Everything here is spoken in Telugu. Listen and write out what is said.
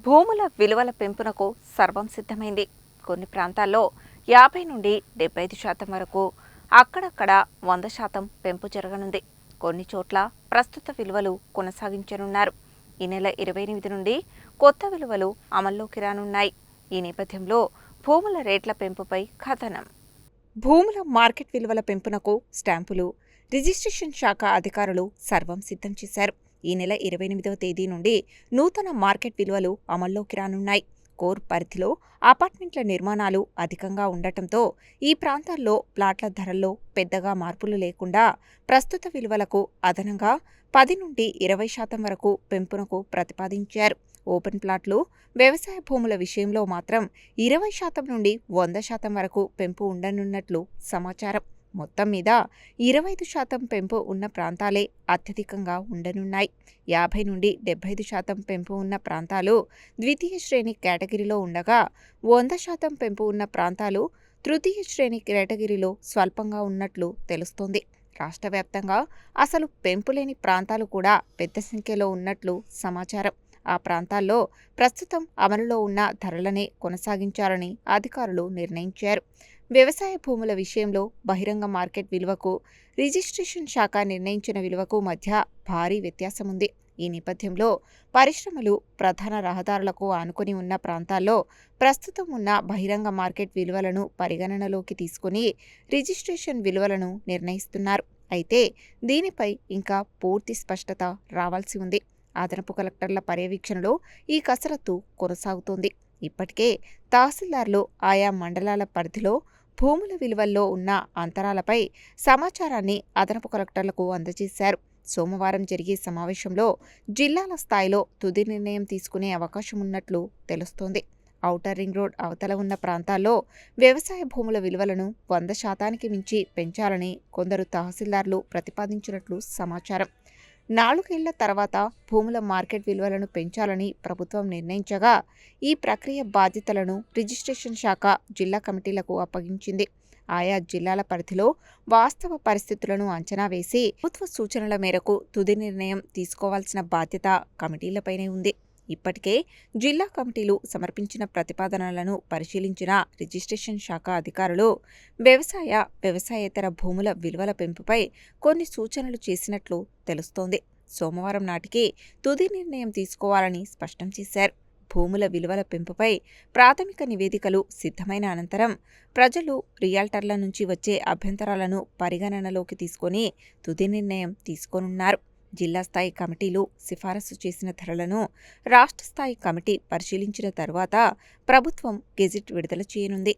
భూముల విలువల పెంపునకు సర్వం సిద్ధమైంది. కొన్ని ప్రాంతాల్లో 50 నుండి 75% వరకు, అక్కడక్కడ 100% పెంపు జరగనుంది. కొన్ని చోట్ల ప్రస్తుత విలువలు కొనసాగించనున్నారు. ఈ నెల 28 నుండి కొత్త విలువలు అమల్లోకి రానున్నాయి. ఈ నేపథ్యంలో భూముల రేట్ల పెంపుపై కథనం. భూముల మార్కెట్ విలువల పెంపునకు స్టాంపులు, రిజిస్ట్రేషన్ శాఖ అధికారులు సర్వం సిద్ధం చేశారు. ఈ నెల 28వ తేదీ నుండి నూతన మార్కెట్ విలువలు అమల్లోకి రానున్నాయి. కోర్ పరిధిలో అపార్ట్మెంట్ల నిర్మాణాలు అధికంగా ఉండటంతో ఈ ప్రాంతాల్లో ప్లాట్ల ధరల్లో పెద్దగా మార్పులు లేకుండా ప్రస్తుత విలువలకు అదనంగా 10 నుండి 20% వరకు పెంపునకు ప్రతిపాదించారు. ఓపెన్ ప్లాట్లు, వ్యవసాయ భూముల విషయంలో మాత్రం 20% నుండి 100% వరకు పెంపు ఉండనున్నట్లు సమాచారం. మొత్తం మీద 25% పెంపు ఉన్న ప్రాంతాలే అత్యధికంగా ఉండనున్నాయి. 50 నుండి 75% పెంపు ఉన్న ప్రాంతాలు ద్వితీయ శ్రేణి కేటగిరీలో ఉండగా, 100% పెంపు ఉన్న ప్రాంతాలు తృతీయ శ్రేణి కేటగిరీలో స్వల్పంగా ఉన్నట్లు తెలుస్తోంది. రాష్ట్ర వ్యాప్తంగా అసలు పెంపు లేని ప్రాంతాలు కూడా పెద్ద సంఖ్యలో ఉన్నట్లు సమాచారం. ఆ ప్రాంతాల్లో ప్రస్తుతం అమలులో ఉన్న ధరలనే కొనసాగించాలని అధికారులు నిర్ణయించారు. వ్యవసాయ భూముల విషయంలో బహిరంగ మార్కెట్ విలువకు, రిజిస్ట్రేషన్ శాఖ నిర్ణయించిన విలువకు మధ్య భారీ వ్యత్యాసముంది. ఈ నేపథ్యంలో పరిశ్రమలు, ప్రధాన రహదారులకు ఆనుకొని ఉన్న ప్రాంతాల్లో ప్రస్తుతం ఉన్న బహిరంగ మార్కెట్ విలువలను పరిగణనలోకి తీసుకుని రిజిస్ట్రేషన్ విలువలను నిర్ణయిస్తున్నారు. అయితే దీనిపై ఇంకా పూర్తి స్పష్టత రావాల్సి ఉంది. అదనపు కలెక్టర్ల పర్యవేక్షణలో ఈ కసరత్తు కొనసాగుతోంది. ఇప్పటికే తహసీల్దార్లు ఆయా మండలాల పరిధిలో భూముల విలువల్లో ఉన్న అంతరాలపై సమాచారాన్ని అదనపు కలెక్టర్లకు అందజేశారు. సోమవారం జరిగే సమావేశంలో జిల్లాల స్థాయిలో తుది నిర్ణయం తీసుకునే అవకాశం ఉన్నట్లు తెలుస్తోంది. ఔటర్ రింగ్ రోడ్ అవతల ఉన్న ప్రాంతాల్లో వ్యవసాయ భూముల విలువలను 100%కి మించి పెంచాలని కొందరు తహసీల్దార్లు ప్రతిపాదించినట్లు సమాచారం. 4 ఏళ్ల తర్వాత భూముల మార్కెట్ విలువలను పెంచాలని ప్రభుత్వం నిర్ణయించగా, ఈ ప్రక్రియ బాధ్యతలను రిజిస్ట్రేషన్ శాఖ జిల్లా కమిటీలకు అప్పగించింది. ఆయా జిల్లాల పరిధిలో వాస్తవ పరిస్థితులను అంచనా వేసి ప్రభుత్వ సూచనల మేరకు తుది నిర్ణయం తీసుకోవాల్సిన బాధ్యత కమిటీలపైనే ఉంది. ఇప్పటికే జిల్లా కమిటీలు సమర్పించిన ప్రతిపాదనలను పరిశీలించిన రిజిస్ట్రేషన్ శాఖ అధికారులు వ్యవసాయేతర భూముల విలువల పెంపుపై కొన్ని సూచనలు చేసినట్లు తెలుస్తోంది. సోమవారం నాటికి తుది నిర్ణయం తీసుకోవాలని స్పష్టం చేశారు. భూముల విలువల పెంపుపై ప్రాథమిక నివేదికలు సిద్ధమైన అనంతరం ప్రజలు, రియాల్టర్ల నుంచి వచ్చే అభ్యంతరాలను పరిగణనలోకి తీసుకొని తుది నిర్ణయం తీసుకోనున్నారు. జిల్లా స్థాయి కమిటీలు సిఫారసు చేసిన ధరలను రాష్ట్ర స్థాయి కమిటీ పరిశీలించిన తర్వాత ప్రభుత్వం గెజిట్ విడుదల చేయనుంది.